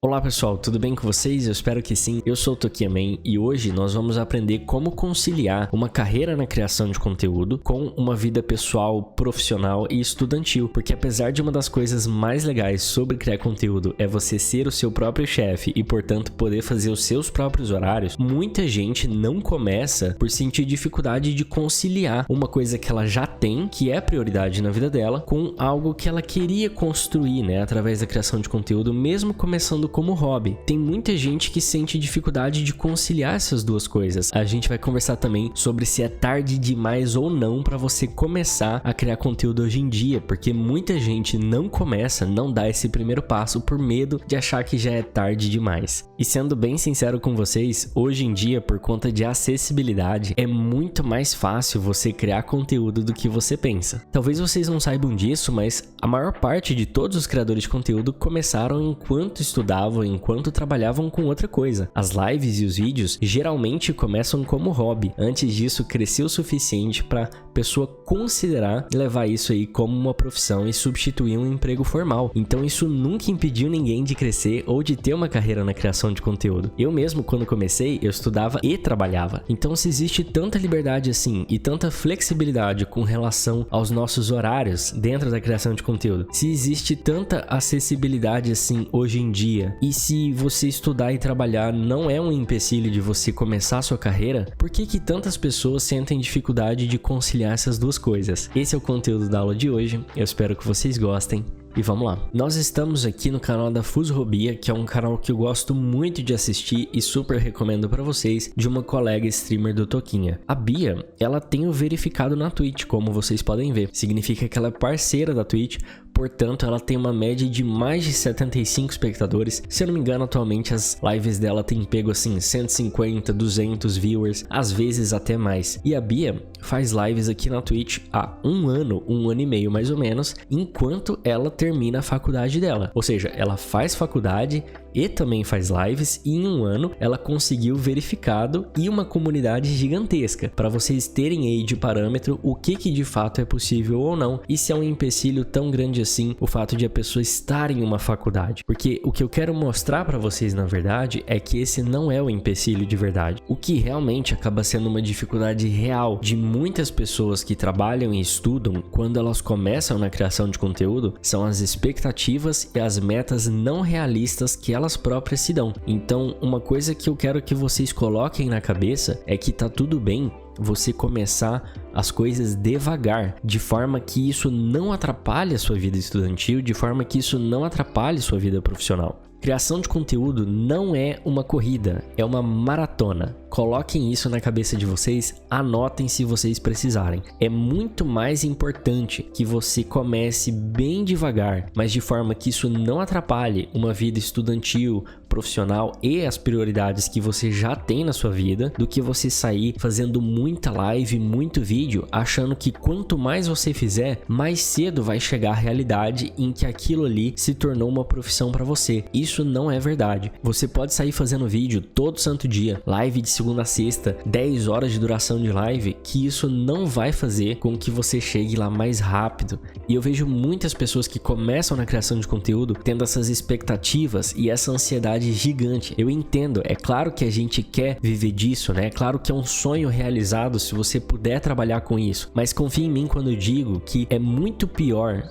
Olá pessoal, tudo bem com vocês? Eu espero que sim. Eu sou o Tokiaman e hoje nós vamos aprender como conciliar uma carreira na criação de conteúdo com uma vida pessoal, profissional e estudantil. Porque apesar de uma das coisas mais legais sobre criar conteúdo é você ser o seu próprio chefe e, portanto, poder fazer os seus próprios horários, muita gente não começa por sentir dificuldade de conciliar uma coisa que ela já tem, que é prioridade na vida dela, com algo que ela queria construir, né, através da criação de conteúdo, mesmo começando como hobby. Tem muita gente que sente dificuldade de conciliar essas duas coisas. A gente vai conversar também sobre se é tarde demais ou não para você começar a criar conteúdo hoje em dia, porque muita gente não começa, não dá esse primeiro passo por medo de achar que já é tarde demais. E sendo bem sincero com vocês, hoje em dia, por conta de acessibilidade, é muito mais fácil você criar conteúdo do que você pensa. Talvez vocês não saibam disso, mas a maior parte de todos os criadores de conteúdo começaram enquanto estudavam, enquanto trabalhavam com outra coisa. As lives e os vídeos geralmente começam como hobby. Antes disso, cresceu o suficiente para pessoa considerar levar isso aí como uma profissão e substituir um emprego formal. Então isso nunca impediu ninguém de crescer ou de ter uma carreira na criação de conteúdo. Eu mesmo, quando comecei, eu estudava e trabalhava. Então se existe tanta liberdade assim e tanta flexibilidade com relação aos nossos horários dentro da criação de conteúdo, se existe tanta acessibilidade assim hoje em dia, e se você estudar e trabalhar não é um empecilho de você começar a sua carreira, por que tantas pessoas sentem dificuldade de conciliar essas duas coisas? Esse é o conteúdo da aula de hoje, eu espero que vocês gostem. E vamos lá. Nós estamos aqui no canal da Fusrobia, que é um canal que eu gosto muito de assistir e super recomendo para vocês, de uma colega streamer do Toquinha. A Bia, ela tem o verificado na Twitch, como vocês podem ver. Significa que ela é parceira da Twitch, portanto, ela tem uma média de mais de 75 espectadores. Se eu não me engano, atualmente as lives dela tem pego assim 150, 200 viewers, às vezes até mais. E a Bia faz lives aqui na Twitch há um ano e meio mais ou menos, enquanto ela termina a faculdade dela. Ou seja, ela faz faculdade e também faz lives, e em um ano ela conseguiu verificado e uma comunidade gigantesca, para vocês terem aí de parâmetro o que de fato é possível ou não, e se é um empecilho tão grande assim o fato de a pessoa estar em uma faculdade. Porque o que eu quero mostrar para vocês, na verdade, é que esse não é o empecilho de verdade. O que realmente acaba sendo uma dificuldade real de muitas pessoas que trabalham e estudam quando elas começam na criação de conteúdo são as expectativas e as metas não realistas que elas próprias se dão. Então, uma coisa que eu quero que vocês coloquem na cabeça é que tá tudo bem você começar as coisas devagar, de forma que isso não atrapalhe a sua vida estudantil, de forma que isso não atrapalhe a sua vida profissional. Criação de conteúdo não é uma corrida, é uma maratona. Coloquem isso na cabeça de vocês, anotem se vocês precisarem. É muito mais importante que você comece bem devagar, mas de forma que isso não atrapalhe uma vida estudantil, profissional e as prioridades que você já tem na sua vida, do que você sair fazendo muita live, muito vídeo, achando que quanto mais você fizer, mais cedo vai chegar a realidade em que aquilo ali se tornou uma profissão para você. Isso não é verdade. Você pode sair fazendo vídeo todo santo dia, live de segunda a sexta, 10 horas de duração de live, que isso não vai fazer com que você chegue lá mais rápido. E eu vejo muitas pessoas que começam na criação de conteúdo tendo essas expectativas e essa ansiedade gigante. Eu entendo, é claro que a gente quer viver disso, né? É claro que é um sonho realizado se você puder trabalhar com isso, mas confie em mim quando eu digo que é muito pior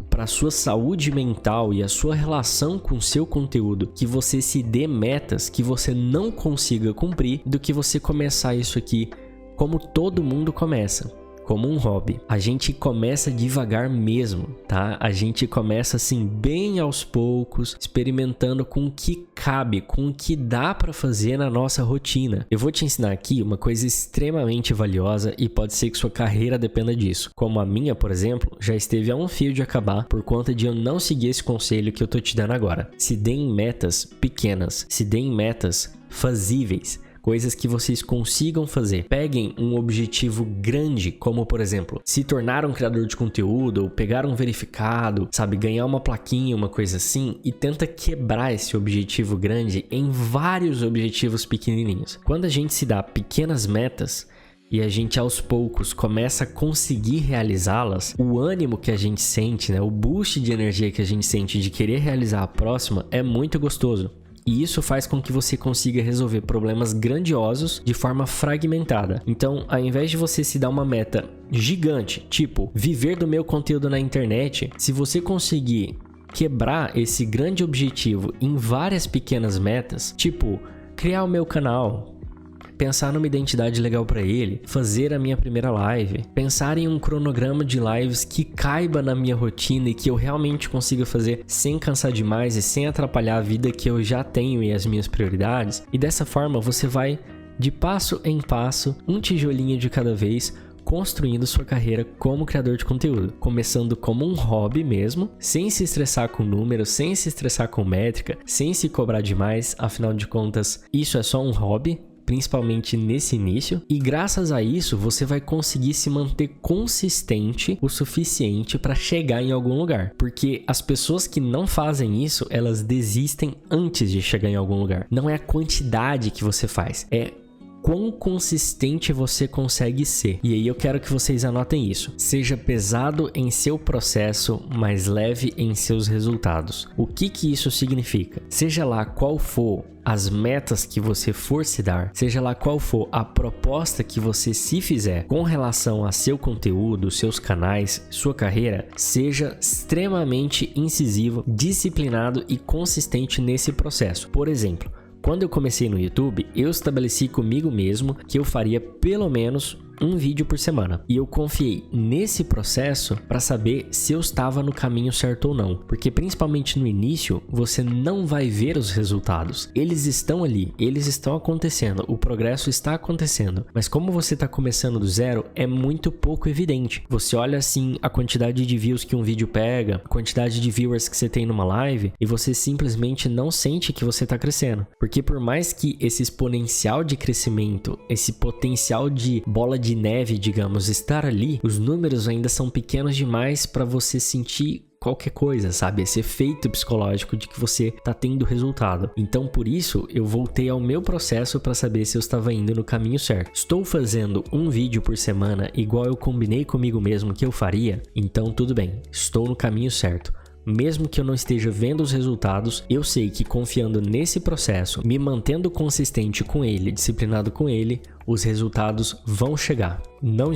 para a sua saúde mental e a sua relação com o seu conteúdo que você se dê metas que você não consiga cumprir, do que você começar isso aqui como todo mundo começa, como um hobby. A gente começa devagar mesmo, tá? A gente começa assim bem aos poucos, experimentando com o que cabe, com o que dá para fazer na nossa rotina. Eu vou te ensinar aqui uma coisa extremamente valiosa e pode ser que sua carreira dependa disso. Como a minha, por exemplo, já esteve a um fio de acabar por conta de eu não seguir esse conselho que eu tô te dando agora. Se deem metas pequenas, se deem metas fazíveis. Coisas que vocês consigam fazer. Peguem um objetivo grande, como por exemplo, se tornar um criador de conteúdo, ou pegar um verificado, sabe, ganhar uma plaquinha, uma coisa assim, e tenta quebrar esse objetivo grande em vários objetivos pequenininhos. Quando a gente se dá pequenas metas, e a gente aos poucos começa a conseguir realizá-las, o ânimo que a gente sente, né, o boost de energia que a gente sente de querer realizar a próxima é muito gostoso. E isso faz com que você consiga resolver problemas grandiosos de forma fragmentada. Então, ao invés de você se dar uma meta gigante, tipo viver do meu conteúdo na internet, se você conseguir quebrar esse grande objetivo em várias pequenas metas, tipo criar o meu canal, pensar numa identidade legal para ele, fazer a minha primeira live, pensar em um cronograma de lives que caiba na minha rotina e que eu realmente consiga fazer sem cansar demais e sem atrapalhar a vida que eu já tenho e as minhas prioridades. E dessa forma você vai de passo em passo, um tijolinho de cada vez, construindo sua carreira como criador de conteúdo, começando como um hobby mesmo, sem se estressar com números, sem se estressar com métrica, sem se cobrar demais, afinal de contas, isso é só um hobby, principalmente nesse início, e graças a isso você vai conseguir se manter consistente o suficiente para chegar em algum lugar, porque as pessoas que não fazem isso, elas desistem antes de chegar em algum lugar. Não é a quantidade que você faz, é quão consistente você consegue ser. E aí eu quero que vocês anotem isso. Seja pesado em seu processo, mas leve em seus resultados. O que isso significa? Seja lá qual for as metas que você for se dar, seja lá qual for a proposta que você se fizer com relação a seu conteúdo, seus canais, sua carreira, seja extremamente incisivo, disciplinado e consistente nesse processo. Por exemplo, quando eu comecei no YouTube, eu estabeleci comigo mesmo que eu faria pelo menos um vídeo por semana. E eu confiei nesse processo para saber se eu estava no caminho certo ou não. Porque principalmente no início, você não vai ver os resultados. Eles estão ali, eles estão acontecendo, o progresso está acontecendo. Mas como você está começando do zero, é muito pouco evidente. Você olha assim a quantidade de views que um vídeo pega, a quantidade de viewers que você tem numa live, e você simplesmente não sente que você está crescendo. Porque por mais que esse exponencial de crescimento, esse potencial de bola de neve, digamos, estar ali, os números ainda são pequenos demais para você sentir qualquer coisa, sabe? Esse efeito psicológico de que você tá tendo resultado. Então, por isso, eu voltei ao meu processo para saber se eu estava indo no caminho certo. Estou fazendo um vídeo por semana igual eu combinei comigo mesmo que eu faria? Então, tudo bem, estou no caminho certo. Mesmo que eu não esteja vendo os resultados, eu sei que confiando nesse processo, me mantendo consistente com ele, disciplinado com ele, os resultados vão chegar. Não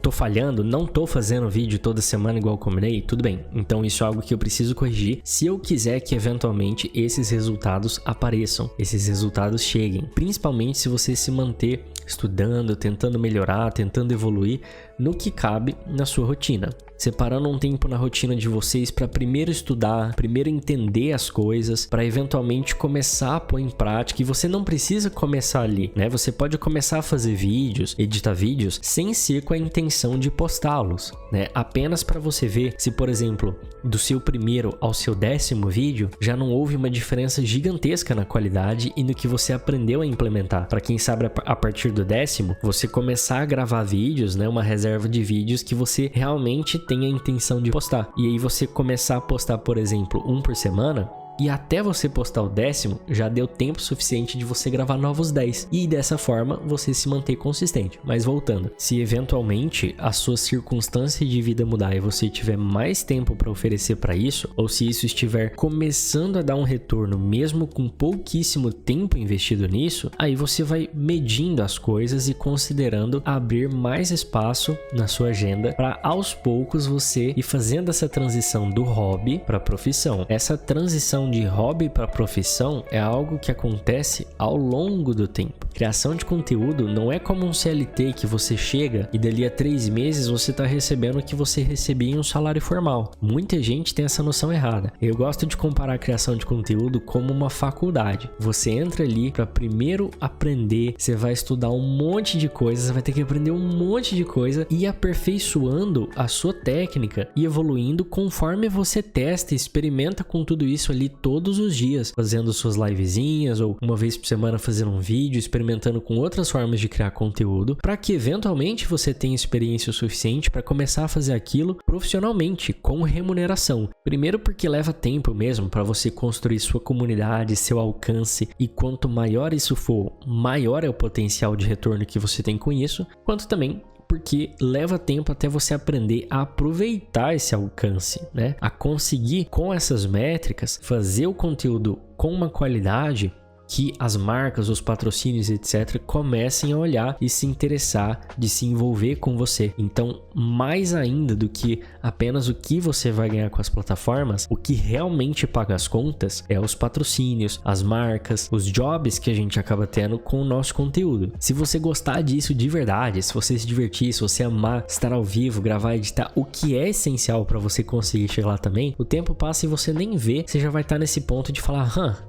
tô falhando, não tô fazendo vídeo toda semana igual eu combinei, tudo bem. Então isso é algo que eu preciso corrigir se eu quiser que eventualmente esses resultados apareçam, esses resultados cheguem. Principalmente se você se manter estudando, tentando melhorar, tentando evoluir no que cabe na sua rotina. Separando um tempo na rotina de vocês para primeiro estudar, primeiro entender as coisas, para eventualmente começar a pôr em prática. E você não precisa começar ali, né? Você pode começar a fazer vídeos, editar vídeos, sem ser com a intenção de postá-los, né? Apenas para você ver se, por exemplo, do seu primeiro ao seu 10º vídeo, já não houve uma diferença gigantesca na qualidade e no que você aprendeu a implementar. Para quem sabe, a partir do 10º, você começar a gravar vídeos, né? Uma reserva de vídeos que você realmente tem a intenção de postar. E aí você começar a postar, por exemplo, um por semana, e até você postar o 10º, já deu tempo suficiente de você gravar novos 10. E dessa forma, você se manter consistente. Mas voltando, se eventualmente a sua circunstância de vida mudar e você tiver mais tempo para oferecer para isso, ou se isso estiver começando a dar um retorno, mesmo com pouquíssimo tempo investido nisso, aí você vai medindo as coisas e considerando abrir mais espaço na sua agenda para aos poucos você ir fazendo essa transição do hobby para a profissão. Essa transição de hobby para profissão é algo que acontece ao longo do tempo. Criação de conteúdo não é como um CLT que você chega e dali a 3 meses você está recebendo o que você recebia em um salário formal. Muita gente tem essa noção errada. Eu gosto de comparar a criação de conteúdo como uma faculdade. Você entra ali para primeiro aprender, você vai estudar um monte de coisas, você vai ter que aprender um monte de coisa e ir aperfeiçoando a sua técnica e evoluindo conforme você testa e experimenta com tudo isso ali todos os dias, fazendo suas livezinhas ou uma vez por semana fazendo um vídeo, experimentando com outras formas de criar conteúdo, para que eventualmente você tenha experiência o suficiente para começar a fazer aquilo profissionalmente, com remuneração. Primeiro porque leva tempo mesmo para você construir sua comunidade, seu alcance, e quanto maior isso for, maior é o potencial de retorno que você tem com isso, quanto também porque leva tempo até você aprender a aproveitar esse alcance, né? A conseguir, com essas métricas, fazer o conteúdo com uma qualidade que as marcas, os patrocínios, etc., comecem a olhar e se interessar de se envolver com você. Então, mais ainda do que apenas o que você vai ganhar com as plataformas, o que realmente paga as contas é os patrocínios, as marcas, os jobs que a gente acaba tendo com o nosso conteúdo. Se você gostar disso de verdade, se você se divertir, se você amar estar ao vivo, gravar, editar, o que é essencial para você conseguir chegar lá também, o tempo passa e você nem vê, você já vai estar nesse ponto de falar,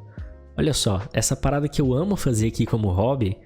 olha só, essa parada que eu amo fazer aqui como hobby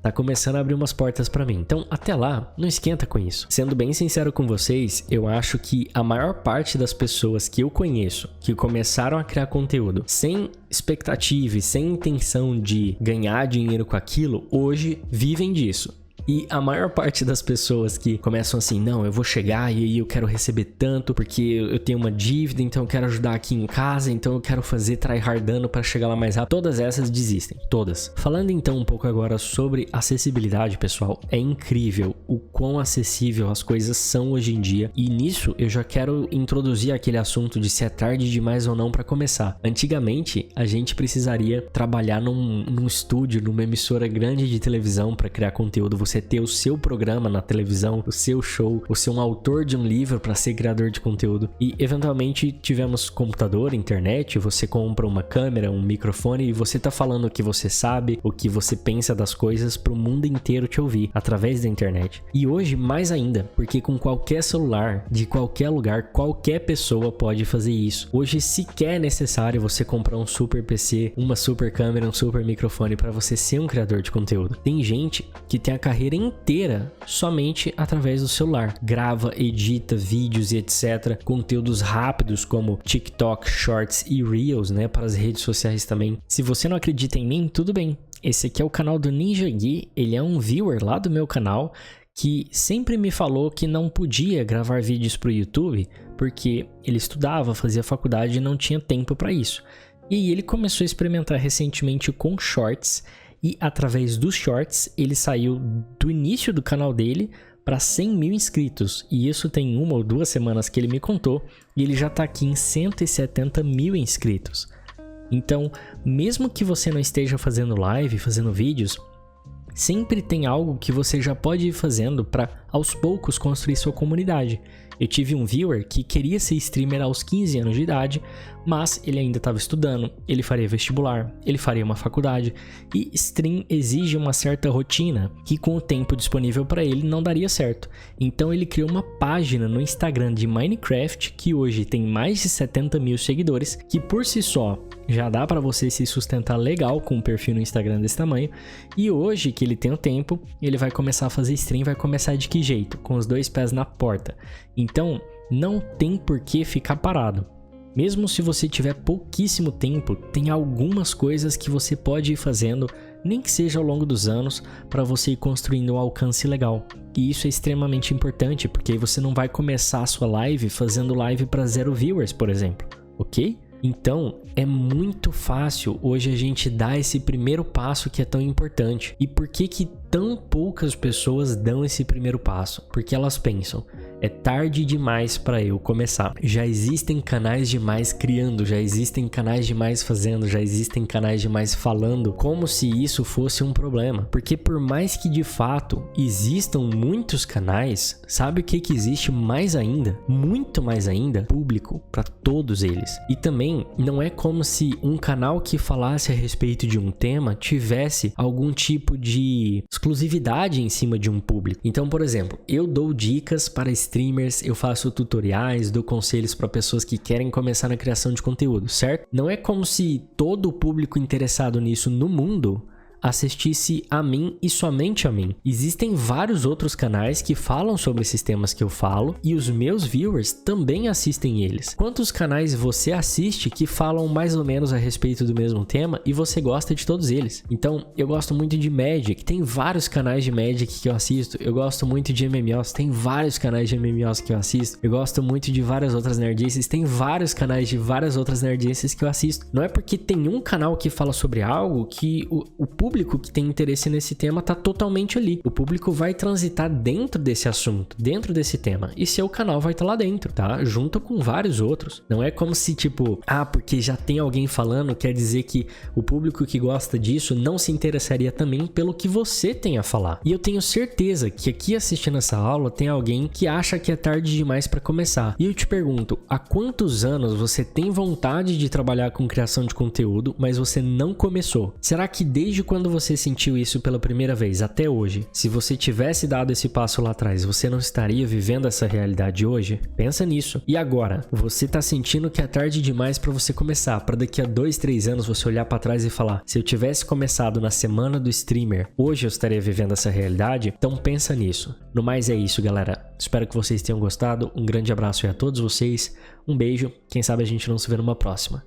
tá começando a abrir umas portas pra mim. Então, até lá, não esquenta com isso. Sendo bem sincero com vocês, eu acho que a maior parte das pessoas que eu conheço que começaram a criar conteúdo sem expectativa e sem intenção de ganhar dinheiro com aquilo, hoje vivem disso. E a maior parte das pessoas que começam assim, não, eu vou chegar e aí eu quero receber tanto porque eu tenho uma dívida, então eu quero ajudar aqui em casa, então eu quero fazer tryhardando para chegar lá mais rápido. Todas essas desistem, todas. Falando então um pouco agora sobre acessibilidade, pessoal, é incrível o quão acessível as coisas são hoje em dia, e nisso eu já quero introduzir aquele assunto de se é tarde demais ou não para começar. Antigamente, a gente precisaria trabalhar num estúdio, numa emissora grande de televisão para criar conteúdo, você ter o seu programa na televisão, o seu show, você ser um autor de um livro para ser criador de conteúdo. E eventualmente tivemos computador, internet, você compra uma câmera, um microfone e você tá falando o que você sabe, o que você pensa das coisas pro mundo inteiro te ouvir através da internet. E hoje mais ainda, porque com qualquer celular, de qualquer lugar, qualquer pessoa pode fazer isso. Hoje sequer é necessário você comprar um super PC, uma super câmera, um super microfone para você ser um criador de conteúdo. Tem gente que tem a carreira inteira somente através do celular. Grava, edita vídeos e etc. Conteúdos rápidos como TikTok, Shorts e Reels, né? Para as redes sociais também. Se você não acredita em mim, tudo bem. Esse aqui é o canal do Ninja Gui. Ele é um viewer lá do meu canal que sempre me falou que não podia gravar vídeos para o YouTube porque ele estudava, fazia faculdade e não tinha tempo para isso. E aí ele começou a experimentar recentemente com Shorts. E através dos Shorts, ele saiu do início do canal dele para 100 mil inscritos. E isso tem 1 ou 2 semanas que ele me contou. E ele já está aqui em 170 mil inscritos. Então, mesmo que você não esteja fazendo live, fazendo vídeos, sempre tem algo que você já pode ir fazendo para, aos poucos, construir sua comunidade. Eu tive um viewer que queria ser streamer aos 15 anos de idade, mas ele ainda estava estudando, ele faria vestibular, ele faria uma faculdade, e stream exige uma certa rotina que com o tempo disponível para ele não daria certo. Então ele criou uma página no Instagram de Minecraft que hoje tem mais de 70 mil seguidores, que por si só já dá para você se sustentar legal com um perfil no Instagram desse tamanho. E hoje que ele tem o tempo, ele vai começar a fazer stream, vai começar de que jeito? Com os 2 pés na porta. Então, não tem por que ficar parado. Mesmo se você tiver pouquíssimo tempo, tem algumas coisas que você pode ir fazendo, nem que seja ao longo dos anos, para você ir construindo um alcance legal. E isso é extremamente importante, porque aí você não vai começar a sua live fazendo live para 0 viewers, por exemplo, ok? Então, é muito fácil hoje a gente dar esse primeiro passo que é tão importante. E por que tão poucas pessoas dão esse primeiro passo? Porque elas pensam, é tarde demais para eu começar. Já existem canais demais criando, já existem canais demais fazendo, já existem canais demais falando, como se isso fosse um problema. Porque por mais que de fato existam muitos canais, sabe o que existe mais ainda? Muito mais ainda? Público para todos eles. E também não é como se um canal que falasse a respeito de um tema tivesse algum tipo de exclusividade em cima de um público. Então, por exemplo, eu dou dicas para streamers, eu faço tutoriais, dou conselhos para pessoas que querem começar na criação de conteúdo, certo? Não é como se todo o público interessado nisso no mundo assistisse a mim e somente a mim. Existem vários outros canais que falam sobre esses temas que eu falo e os meus viewers também assistem eles. Quantos canais você assiste que falam mais ou menos a respeito do mesmo tema e você gosta de todos eles? Então, eu gosto muito de Magic, tem vários canais de Magic que eu assisto. Eu gosto muito de MMOs, tem vários canais de MMOs que eu assisto. Eu gosto muito de várias outras nerdices, tem vários canais de várias outras nerdices que eu assisto. Não é porque tem um canal que fala sobre algo que o público público que tem interesse nesse tema tá totalmente ali. O público vai transitar dentro desse assunto, dentro desse tema, e seu canal vai estar lá dentro, tá? Junto com vários outros. Não é como se tipo, porque já tem alguém falando, quer dizer que o público que gosta disso não se interessaria também pelo que você tem a falar. E eu tenho certeza que aqui assistindo essa aula tem alguém que acha que é tarde demais para começar. E eu te pergunto, há quantos anos você tem vontade de trabalhar com criação de conteúdo, mas você não começou? Será que desde quando você sentiu isso pela primeira vez até hoje, se você tivesse dado esse passo lá atrás, você não estaria vivendo essa realidade hoje? Pensa nisso. E agora, você tá sentindo que é tarde demais para você começar, para daqui a 2, 3 anos você olhar para trás e falar, se eu tivesse começado na semana do streamer, hoje eu estaria vivendo essa realidade? Então pensa nisso. No mais é isso, galera. Espero que vocês tenham gostado. Um grande abraço aí a todos vocês. Um beijo. Quem sabe a gente não se vê numa próxima.